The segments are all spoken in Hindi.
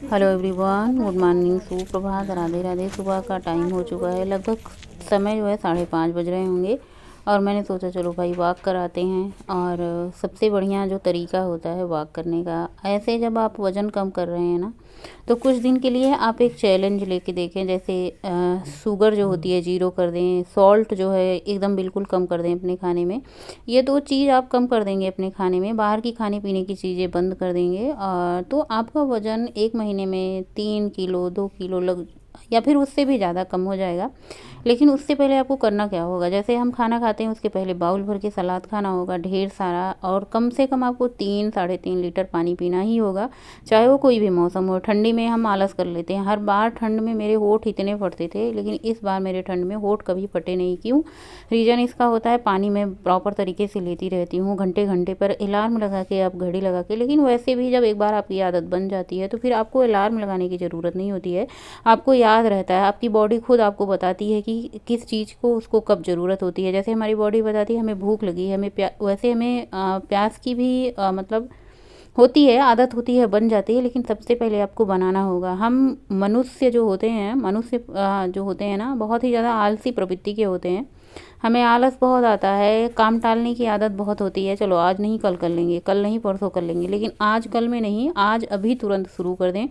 हेलो एवरीवन, गुड मॉर्निंग, सुप्रभात, राधे राधे। सुबह का टाइम हो चुका है, लगभग समय जो है 5:30 बज रहे होंगे। और मैंने सोचा चलो भाई वॉक कराते हैं। और सबसे बढ़िया जो तरीका होता है वॉक करने का, ऐसे जब आप वज़न कम कर रहे हैं ना, तो कुछ दिन के लिए आप एक चैलेंज लेके देखें। जैसे शुगर जो होती है ज़ीरो कर दें, सॉल्ट जो है एकदम बिल्कुल कम कर दें अपने खाने में। ये 2 चीज़ आप कम कर देंगे अपने खाने में, बाहर की खाने पीने की चीज़ें बंद कर देंगे, तो आपका वज़न 1 महीने में 3 किलो 2 किलो लग या फिर उससे भी ज़्यादा कम हो जाएगा। लेकिन उससे पहले आपको करना क्या होगा, जैसे हम खाना खाते हैं उसके पहले बाउल भर के सलाद खाना होगा ढेर सारा, और कम से कम आपको 3 साढ़े 3 लीटर पानी पीना ही होगा, चाहे वो कोई भी मौसम हो। ठंडी में हम आलस कर लेते हैं, हर बार ठंड में मेरे होंठ इतने फटते थे, लेकिन इस बार मेरे ठंड में होंठ कभी फटे नहीं। क्यों? रीज़न इसका होता है, पानी मैं प्रॉपर तरीके से लेती रहती हूँ, घंटे घंटे पर अलार्म लगा के, आप घड़ी लगा के। लेकिन वैसे भी जब एक बार आपकी आदत बन जाती है तो फिर आपको अलार्म लगाने की ज़रूरत नहीं होती है, आपको याद रहता है। आपकी बॉडी खुद आपको बताती है कि किस चीज़ को उसको कब ज़रूरत होती है। जैसे हमारी बॉडी बताती है हमें भूख लगी है, हमें वैसे हमें प्यास की भी मतलब होती है, आदत होती है, बन जाती है। लेकिन सबसे पहले आपको बनाना होगा। हम मनुष्य जो होते हैं, जो होते हैं ना, बहुत ही ज़्यादा आलसी प्रवृत्ति के होते हैं। हमें आलस बहुत आता है, काम टालने की आदत बहुत होती है। चलो आज नहीं कल कर लेंगे, कल नहीं परसों कर लेंगे, लेकिन आज कल में नहीं, आज अभी तुरंत शुरू कर दें,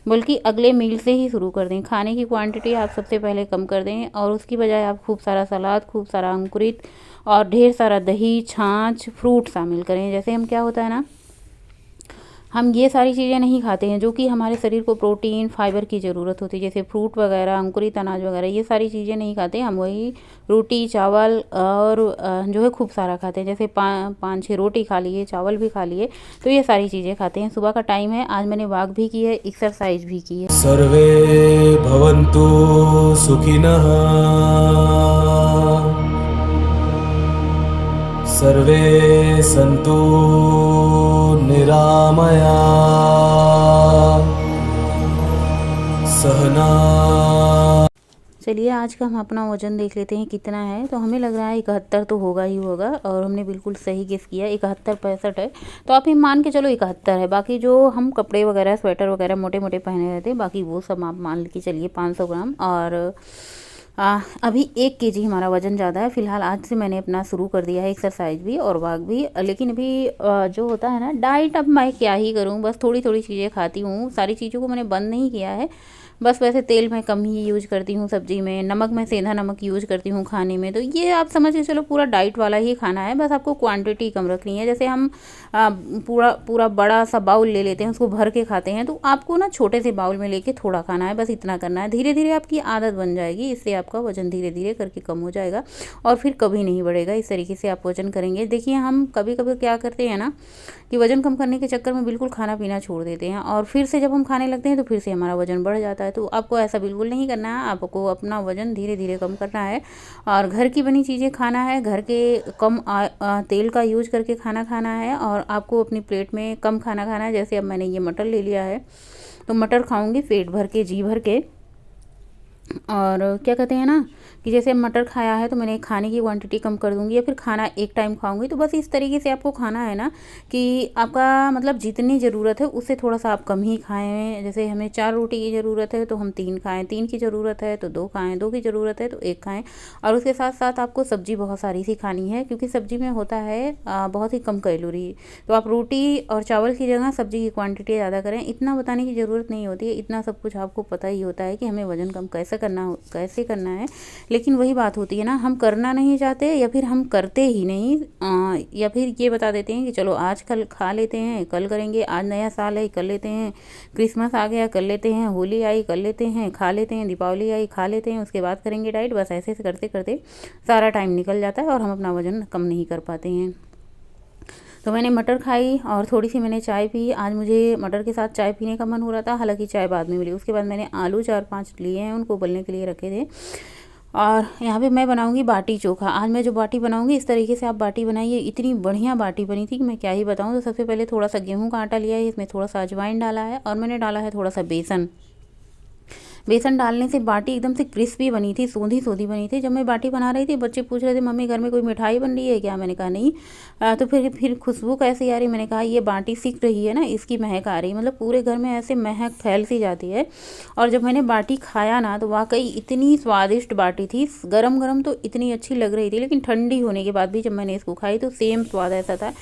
बल्कि अगले मील से ही शुरू कर दें। खाने की क्वांटिटी आप सबसे पहले कम कर दें, और उसकी बजाय आप खूब सारा सलाद, खूब सारा अंकुरित और ढेर सारा दही, छाछ, फ्रूट शामिल करें। जैसे हम क्या होता है ना, हम ये सारी चीज़ें नहीं खाते हैं जो कि हमारे शरीर को प्रोटीन फाइबर की ज़रूरत होती है। जैसे फ्रूट वगैरह, अंकुरित अनाज वगैरह, ये सारी चीज़ें नहीं खाते हम। वही रोटी चावल और जो है खूब सारा खाते हैं। जैसे 5-6 रोटी खा लिए, चावल भी खा लिए, तो ये सारी चीज़ें खाते हैं। सुबह का टाइम है, आज मैंने वॉक भी की है, एक्सरसाइज भी की है। सर्वे भवन्तु सुखिनः, सर्वे सन्तु निरामया, सहना। चलिए आज का हम अपना वज़न देख लेते हैं कितना है। तो हमें लग रहा है 71 तो होगा ही होगा, और हमने बिल्कुल सही गेस किया, 71-65 है। तो आप ये मान के चलो 71 है। बाकी जो हम कपड़े वगैरह, स्वेटर वगैरह मोटे मोटे पहने रहते हैं, बाकी वो सब आप मान के चलिए 500 ग्राम। और अभी 1 केजी हमारा वज़न ज़्यादा है। फ़िलहाल आज से मैंने अपना शुरू कर दिया है एक्सरसाइज भी और वॉक भी। लेकिन अभी जो होता है ना डाइट, अब मैं क्या ही करूँ, बस थोड़ी थोड़ी चीज़ें खाती हूँ, सारी चीज़ों को मैंने बंद नहीं किया है। बस वैसे तेल मैं कम ही यूज़ करती हूँ सब्ज़ी में, नमक मैं सेंधा नमक यूज़ करती हूँ खाने में। तो ये आप समझ के चलो पूरा डाइट वाला ही खाना है, बस आपको क्वांटिटी कम रखनी है। जैसे हम पूरा पूरा बड़ा सा बाउल ले लेते हैं, उसको भर के खाते हैं, तो आपको ना छोटे से बाउल में लेके थोड़ा खाना है, बस इतना करना है। धीरे धीरे आपकी आदत बन जाएगी, इससे आपका वज़न धीरे धीरे करके कम हो जाएगा और फिर कभी नहीं बढ़ेगा। इस तरीके से आप वज़न करेंगे। देखिए हम कभी कभी क्या करते हैं ना, कि वज़न कम करने के चक्कर में बिल्कुल खाना पीना छोड़ देते हैं, और फिर से जब हम खाने लगते हैं तो फिर से हमारा वज़न बढ़ जाता है। तो आपको ऐसा बिल्कुल नहीं करना है, आपको अपना वज़न धीरे धीरे कम करना है, और घर की बनी चीज़ें खाना है, घर के कम तेल का यूज करके खाना खाना है, और आपको अपनी प्लेट में कम खाना खाना है। जैसे अब मैंने ये मटर ले लिया है, तो मटर खाऊंगी पेट भर के, जी भर के। और क्या कहते हैं ना, कि जैसे मटर खाया है तो मैंने खाने की क्वांटिटी कम कर दूंगी, या फिर खाना एक टाइम खाऊंगी। तो बस इस तरीके से आपको खाना है ना, कि आपका मतलब जितनी ज़रूरत है उससे थोड़ा सा आप कम ही खाएं। जैसे हमें 4 रोटी की ज़रूरत है तो हम 3 खाएं, 3 की ज़रूरत है तो 2 खाएं, 2 की ज़रूरत है तो 1 खाएं। और उसके साथ साथ आपको सब्ज़ी बहुत सारी सी खानी है, क्योंकि सब्ज़ी में होता है बहुत ही कम कैलोरी। तो आप रोटी और चावल की जगह सब्ज़ी की क्वांटिटी ज़्यादा करें। इतना बताने की ज़रूरत नहीं होती है, इतना सब कुछ आपको पता ही होता है कि हमें वज़न कम कैसे करना है। लेकिन वही बात होती है ना, हम करना नहीं चाहते, या फिर हम करते ही नहीं, या फिर ये बता देते हैं कि चलो आज कल खा लेते हैं, कल करेंगे, आज नया साल है कर लेते हैं, क्रिसमस आ गया कर लेते हैं, होली आई कर लेते हैं, खा लेते हैं, दीपावली आई खा लेते हैं, उसके बाद करेंगे डाइट। बस ऐसे करते करते सारा टाइम निकल जाता है और हम अपना वज़न कम नहीं कर पाते हैं। तो मैंने मटर खाई और थोड़ी सी मैंने चाय पी। आज मुझे मटर के साथ चाय पीने का मन हो रहा था, हालांकि चाय बाद में मिली। उसके बाद मैंने आलू 4-5 लिए हैं, उनको उबलने के लिए रखे थे। और यहाँ पे मैं बनाऊंगी बाटी चोखा। आज मैं जो बाटी बनाऊंगी, इस तरीके से आप बाटी बनाइए। इतनी बढ़िया बाटी बनी थी कि मैं क्या ही बताऊँ। तो सबसे पहले थोड़ा सा गेहूं का आटा लिया है, इसमें थोड़ा सा अजवाइन डाला है, और मैंने डाला है थोड़ा सा बेसन। बेसन डालने से बाटी एकदम से क्रिस्पी बनी थी, सोंधी सोंधी बनी थी। जब मैं बाटी बना रही थी बच्चे पूछ रहे थे मम्मी घर में कोई मिठाई बन रही है क्या, मैंने कहा नहीं। तो फिर खुशबू कैसी आ रही, मैंने कहा ये बाटी सीख रही है ना, इसकी महक आ रही, मतलब पूरे घर में ऐसे महक फैल सी जाती है। और जब मैंने बाटी खाया ना तो वाकई इतनी स्वादिष्ट बाटी थी, गरम गरम तो इतनी अच्छी लग रही थी, लेकिन ठंडी होने के बाद भी जब मैंने इसको खाई तो सेम स्वाद ऐसा था।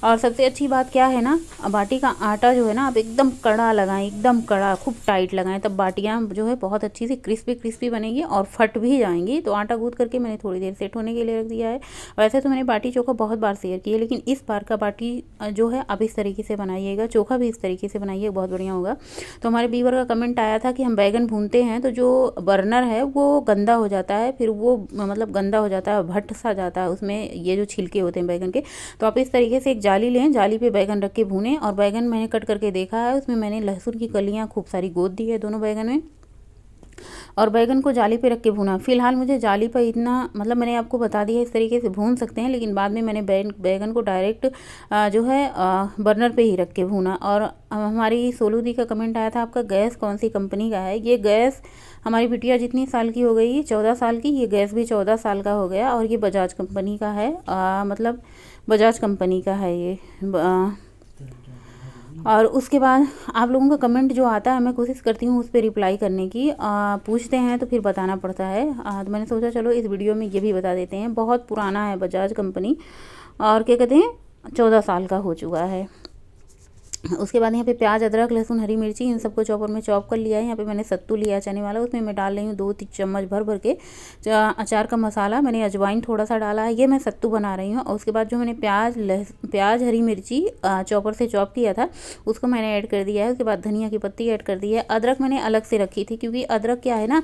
और सबसे अच्छी बात क्या है ना, बाटी का आटा जो है ना आप एकदम कड़ा लगाएं, एकदम कड़ा खूब टाइट लगाएं, तब बाटियाँ जो है बहुत अच्छी सी क्रिस्पी क्रिस्पी बनेगी और फट भी जाएंगी। तो आटा गूंथ करके मैंने थोड़ी देर सेट होने के लिए रख दिया है। वैसे तो मैंने बाटी चोखा बहुत बार शेयर की है, लेकिन इस बार का बाटी जो है आप इस तरीके से बनाइएगा, चोखा भी इस तरीके से बनाइए, बहुत बढ़िया होगा। तो हमारे व्यूअर का कमेंट आया था कि हम बैगन भूनते हैं तो जो बर्नर है वो गंदा हो जाता है, फिर वो मतलब गंदा हो जाता है, भट्ट सा जाता है उसमें ये जो छिलके होते हैं बैगन के। तो आप इस तरीके से एक जाली लें, जाली पे बैगन रख के भूनें। और बैगन मैंने कट करके देखा है, उसमें मैंने लहसुन की कलियां खूब सारी गोद दी है दोनों बैगन में, और बैगन को जाली पे रख के भूना। फिलहाल मुझे जाली पर इतना मतलब मैंने आपको बता दिया इस तरीके से भून सकते हैं, लेकिन बाद में मैंने बैगन को डायरेक्ट जो है बर्नर पे ही रख के भूना। और हमारी सोलू दी का कमेंट आया था आपका गैस कौन सी कंपनी का है। ये गैस हमारी बिटिया जितनी साल की हो गई, 14 साल की, ये गैस भी 14 साल का हो गया, और ये बजाज कंपनी का है, मतलब बजाज कंपनी का है ये। और उसके बाद आप लोगों का कमेंट जो आता है मैं कोशिश करती हूँ उस पर रिप्लाई करने की। पूछते हैं तो फिर बताना पड़ता है, तो मैंने सोचा चलो इस वीडियो में ये भी बता देते हैं। बहुत पुराना है बजाज कंपनी, और क्या कहते हैं 14 साल का हो चुका है। उसके बाद यहाँ पे प्याज, अदरक, लहसुन, हरी मिर्ची इन सबको चॉपर में चॉप कर लिया है। यहाँ पे मैंने सत्तू लिया चने वाला, उसमें मैं डाल रही हूँ 2 चम्मच भर भर के अचार का मसाला। मैंने अजवाइन थोड़ा सा डाला है, ये मैं सत्तू बना रही हूँ। और उसके बाद जो मैंने प्याज हरी मिर्ची चॉपर से चॉप किया था उसको मैंने ऐड कर दिया है। उसके बाद धनिया की पत्ती ऐड कर दी है। अदरक मैंने अलग से रखी थी, क्योंकि अदरक क्या है ना,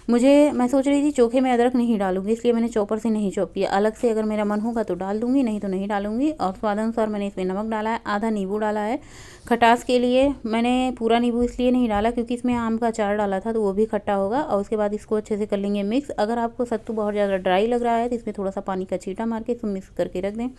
मैं सोच रही थी चोखे में अदरक नहीं डालूंगी, इसलिए मैंने चॉपर से नहीं चॉप किया। अलग से अगर मेरा मन होगा तो डाल दूंगी, नहीं तो नहीं डालूंगी। और स्वादानुसार मैंने इसमें नमक डाला है, आधा नींबू डाला है खटास के लिए। मैंने पूरा नींबू इसलिए नहीं डाला क्योंकि इसमें आम का अचार डाला था तो वो भी खट्टा होगा। और उसके बाद इसको अच्छे से कर लेंगे मिक्स। अगर आपको सत्तू बहुत ज़्यादा ड्राई लग रहा है तो इसमें थोड़ा सा पानी का छींटा मार के इसको मिक्स करके रख दें।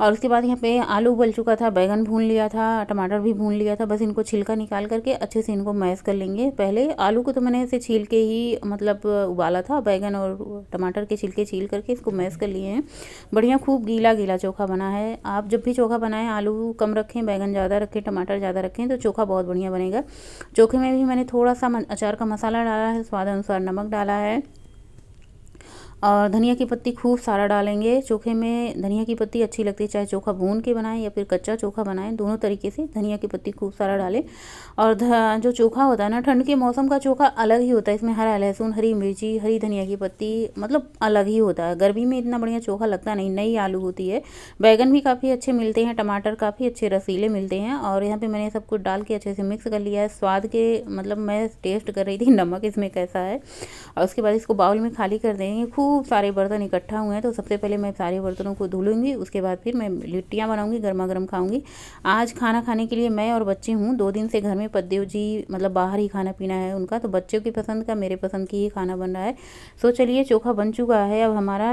और उसके बाद यहाँ पे आलू उबल चुका था, बैगन भून लिया था, टमाटर भी भून लिया था। बस इनको छिलका निकाल करके अच्छे से इनको मैश कर लेंगे। पहले आलू को तो मैंने ऐसे छील के ही मतलब उबाला था, बैगन और टमाटर के छिलके छील करके इसको मैश कर लिए हैं। बढ़िया खूब गीला गीला चोखा बना है। आप जब भी चोखा बनाएं आलू कम रखें, बैगन ज़्यादा रखें, टमाटर ज़्यादा रखें तो चोखा बहुत बढ़िया बनेगा। चोखे में भी मैंने थोड़ा सा अचार का मसाला डाला है, स्वाद अनुसार नमक डाला है, और धनिया की पत्ती खूब सारा डालेंगे। चोखे में धनिया की पत्ती अच्छी लगती है, चाहे चोखा भून के बनाएं या फिर कच्चा चोखा बनाएं, दोनों तरीके से धनिया की पत्ती खूब सारा डालें। और जो चोखा होता है ना, ठंड के मौसम का चोखा अलग ही होता है। इसमें हरा लहसुन, हरी मिर्ची, हरी धनिया की पत्ती, मतलब अलग ही होता है। गर्मी में इतना बढ़िया चोखा लगता नहीं। नई आलू होती है, बैगन भी काफ़ी अच्छे मिलते हैं, टमाटर काफ़ी अच्छे रसीले मिलते हैं। और यहाँ पर मैंने सब कुछ डाल के अच्छे से मिक्स कर लिया है। स्वाद के मतलब मैं टेस्ट कर रही थी नमक इसमें कैसा है। और उसके बाद इसको बाउल में खाली कर देंगे। खूब सारे बर्तन इकट्ठा हुए हैं तो सबसे पहले मैं सारे बर्तनों को धो लूँगी। उसके बाद फिर मैं लिट्टियाँ बनाऊँगी, गर्मा गर्म खाऊँगी। आज खाना खाने के लिए मैं और बच्चे हूँ। 2 दिन से घर में पद्देव जी मतलब बाहर ही खाना पीना है उनका, तो बच्चों की पसंद का मेरे पसंद की ही खाना बन रहा है। सो चलिए चोखा बन चुका है अब हमारा।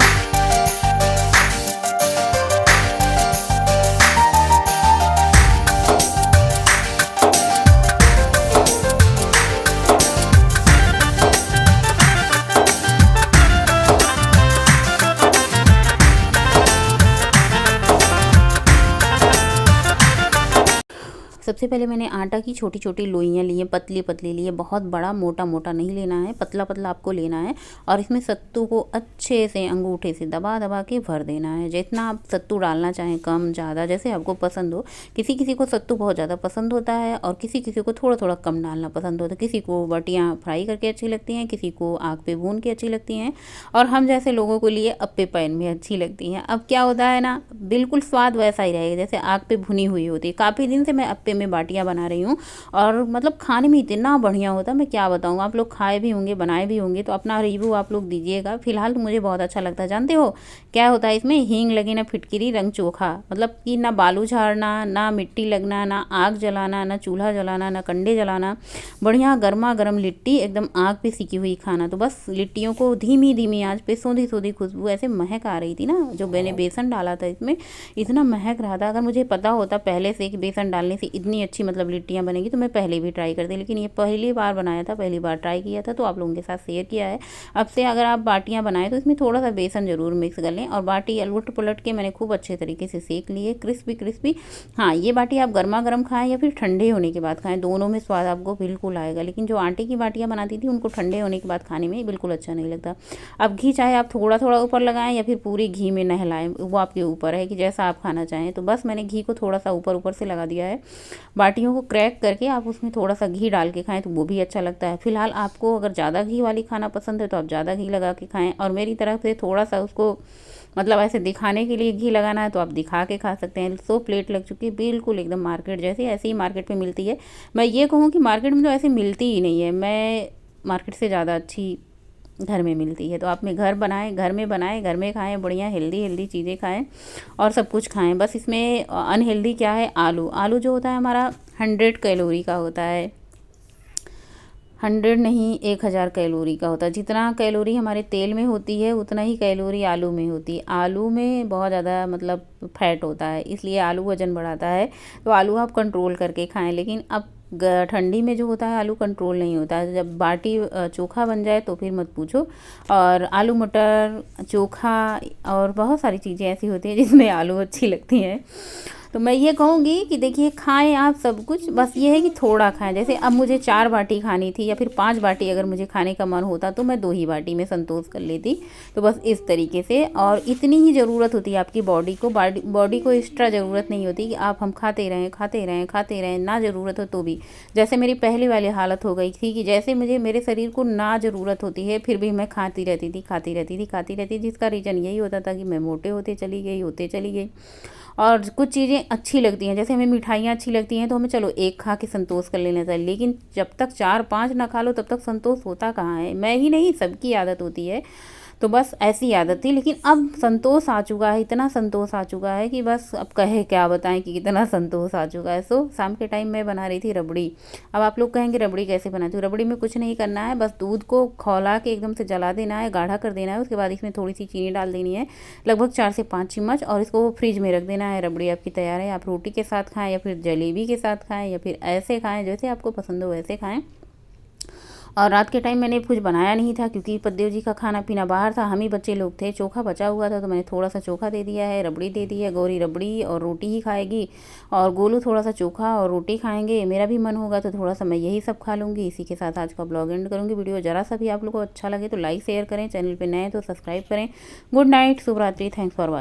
सबसे पहले मैंने आटा की छोटी छोटी लोइयाँ ली हैं, पतली पतली ली है, बहुत बड़ा मोटा मोटा नहीं लेना है, पतला पतला आपको लेना है। और इसमें सत्तू को अच्छे से अंगूठे से दबा दबा के भर देना है। जितना आप सत्तू डालना चाहें, कम ज़्यादा जैसे आपको पसंद हो। किसी किसी को सत्तू बहुत ज़्यादा पसंद होता है और किसी किसी को थोड़ा थोड़ा कम डालना पसंद होता है। किसी को बटियाँ फ्राई करके अच्छी लगती हैं, किसी को आग पे भून के अच्छी लगती हैं, और हम जैसे लोगों के लिए अप्पे पैन में अच्छी लगती हैं। अब क्या होता है ना, बिल्कुल स्वाद वैसा ही रहेगा जैसे आग पे भुनी हुई होती है। काफ़ी दिन से मैं अप्पे में बाटियां बना रही हूँ और मतलब खाने में इतना बढ़िया होता है, मैं क्या बताऊँ। आप लोग खाए भी होंगे, बनाए भी होंगे, तो अपना रिव्यू आप लोग दीजिएगा। फिलहाल तो मुझे बहुत अच्छा लगता है। जानते हो क्या होता है इसमें, हींग लगी ना फिटकिरी रंग चोखा, मतलब कि ना बालू झाड़ना, ना मिट्टी लगना, ना आग जलाना, ना चूल्हा जलाना, ना कंडे जलाना। बढ़िया गर्मा गर्म लिट्टी, एकदम आग पे सिकी हुई खाना। तो बस लिट्टियों को धीमी धीमी आंच पे सोंधी सोंधी खुशबू ऐसे महक आ रही थी ना, जो मैंने बेसन डाला था इसमें इतना महक रहा था। अगर मुझे पता होता पहले से कि बेसन डालने से इतनी इतनी अच्छी मतलब लिट्टियाँ बनेगी। तो मैं पहले भी ट्राई करती, लेकिन ये पहली बार बनाया था, पहली बार ट्राई किया था, तो आप लोगों के साथ शेयर किया है। अब से अगर आप बाटियाँ बनाएं तो इसमें थोड़ा सा बेसन ज़रूर मिक्स कर लें। और बाटी उलट पुलट के मैंने खूब अच्छे तरीके से सेक लिए, क्रिस्पी क्रिस्पी। हाँ, ये बाटी आप गर्मा गर्म खाएं या फिर ठंडे होने के बाद खाएं, दोनों में स्वाद आपको बिल्कुल आएगा। लेकिन जो आटे की बाटियाँ बनाती थी उनको ठंडे होने के बाद खाने में बिल्कुल अच्छा नहीं लगता। अब घी चाहे आप थोड़ा थोड़ा ऊपर लगाएं या फिर पूरी घी में नहलाएं, वो आपके ऊपर है कि जैसा आप खाना चाहें। तो बस मैंने घी को थोड़ा सा ऊपर ऊपर से लगा दिया है। बाटियों को क्रैक करके आप उसमें थोड़ा सा घी डाल के खाएं तो वो भी अच्छा लगता है। फिलहाल आपको अगर ज़्यादा घी वाली खाना पसंद है तो आप ज़्यादा घी लगा के खाएं, और मेरी तरफ से थोड़ा सा उसको मतलब ऐसे दिखाने के लिए घी लगाना है तो आप दिखा के खा सकते हैं। 100 प्लेट लग चुकी है, बिल्कुल एकदम मार्केट जैसी, ऐसे ही मार्केट में मिलती है। मैं ये कहूँ कि मार्केट में तो ऐसे मिलती ही नहीं है, मैं मार्केट से ज़्यादा अच्छी घर में मिलती है। तो आप में घर बनाएं, घर में बनाएं, घर में खाएं, बढ़िया हेल्दी हेल्दी चीज़ें खाएं और सब कुछ खाएं। बस इसमें अनहेल्दी क्या है, आलू। आलू जो होता है हमारा 100 कैलोरी का होता है, 100 नहीं 1000 कैलोरी का होता है। जितना कैलोरी हमारे तेल में होती है उतना ही कैलोरी आलू में होती है। आलू में बहुत ज़्यादा मतलब फैट होता है, इसलिए आलू वज़न बढ़ाता है। तो आलू आप कंट्रोल करके खाएं। लेकिन अब ठंडी में जो होता है आलू कंट्रोल नहीं होता है। जब बाटी चोखा बन जाए तो फिर मत पूछो। और आलू मटर चोखा और बहुत सारी चीज़ें ऐसी होती हैं जिसमें आलू अच्छी लगती हैं। तो मैं ये कहूँगी कि देखिए खाएं आप सब कुछ, बस ये है कि थोड़ा खाएं। जैसे अब मुझे 4 बाटी खानी थी या फिर 5 बाटी अगर मुझे खाने का मन होता तो मैं 2 ही बाटी में संतोष कर लेती। तो बस इस तरीके से, और इतनी ही ज़रूरत होती है आपकी बॉडी को। बॉडी को एक्स्ट्रा ज़रूरत नहीं होती कि आप हम खाते रहें खाते रहें खाते रहें, ना ज़रूरत हो तो भी। जैसे मेरी पहले वाली हालत हो गई थी कि जैसे मुझे मेरे शरीर को ना ज़रूरत होती है फिर भी मैं खाती रहती थी खाती रहती थी खाती रहती थी, जिसका रीज़न यही होता था कि मैं मोटे होते चली गई। और कुछ चीज़ें अच्छी लगती हैं, जैसे हमें मिठाइयाँ अच्छी लगती हैं तो हमें चलो एक खा के संतोष कर लेना चाहिए, लेकिन जब तक 4-5 ना खा लो तब तक संतोष होता कहाँ है। मैं ही नहीं, सबकी आदत होती है। तो बस ऐसी आदत थी, लेकिन अब संतोष आ चुका है, इतना संतोष आ चुका है कि बस अब कहे क्या बताएं कि कितना संतोष आ चुका है। सो शाम के टाइम मैं बना रही थी रबड़ी। अब आप लोग कहेंगे रबड़ी कैसे बनाती हूँ। रबड़ी में कुछ नहीं करना है, बस दूध को खौला के एकदम से जला देना है, गाढ़ा कर देना है। उसके बाद इसमें थोड़ी सी चीनी डाल देनी है, लगभग 4 से 5 चम्मच, और इसको फ्रिज में रख देना है। रबड़ी आपकी तैयार है। आप रोटी के साथ खाएँ या फिर जलेबी के साथ खाएँ या फिर ऐसे खाएँ, जैसे आपको पसंद हो वैसे खाएँ। और रात के टाइम मैंने कुछ बनाया नहीं था क्योंकि पतिदेव जी का खाना पीना बाहर था, हम ही बच्चे लोग थे। चोखा बचा हुआ था तो मैंने थोड़ा सा चोखा दे दिया है, रबड़ी दे दी है। गौरी रबड़ी और रोटी ही खाएगी और गोलू थोड़ा सा चोखा और रोटी खाएंगे। मेरा भी मन होगा तो थोड़ा सा मैं यही सब खा लूँगी। इसी के साथ आज का ब्लॉग एंड करूँगी। वीडियो ज़रा सा भी आप लोग को अच्छा लगे तो लाइक शेयर करें, चैनल पर नए तो सब्सक्राइब करें। गुड नाइट, शुभ रात्रि, थैंक्स फॉर वॉचिंग।